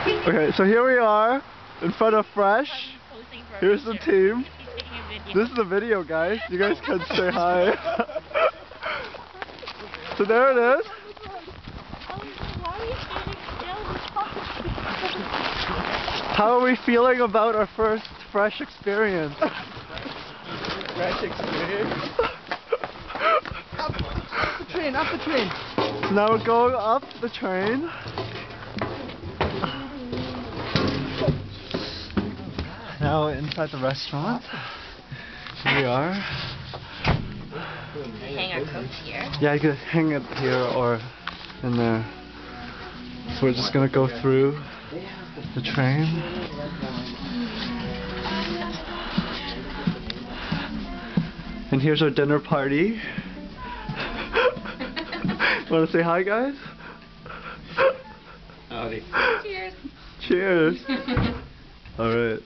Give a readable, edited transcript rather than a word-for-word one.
Okay, so here we are in front of Fresh. Here's the team. This is a video, guys. You guys can say hi. So there it is. How are we feeling about our first Fresh experience? Fresh experience? Up the train, up the train. So now we're going up the train. Now inside the restaurant. Here we are. Hang our coat here. Yeah, you could hang it here or in there. So we're just gonna go through the train. And here's our dinner party. Wanna say hi, guys? Howdy. Cheers. Cheers. Alright.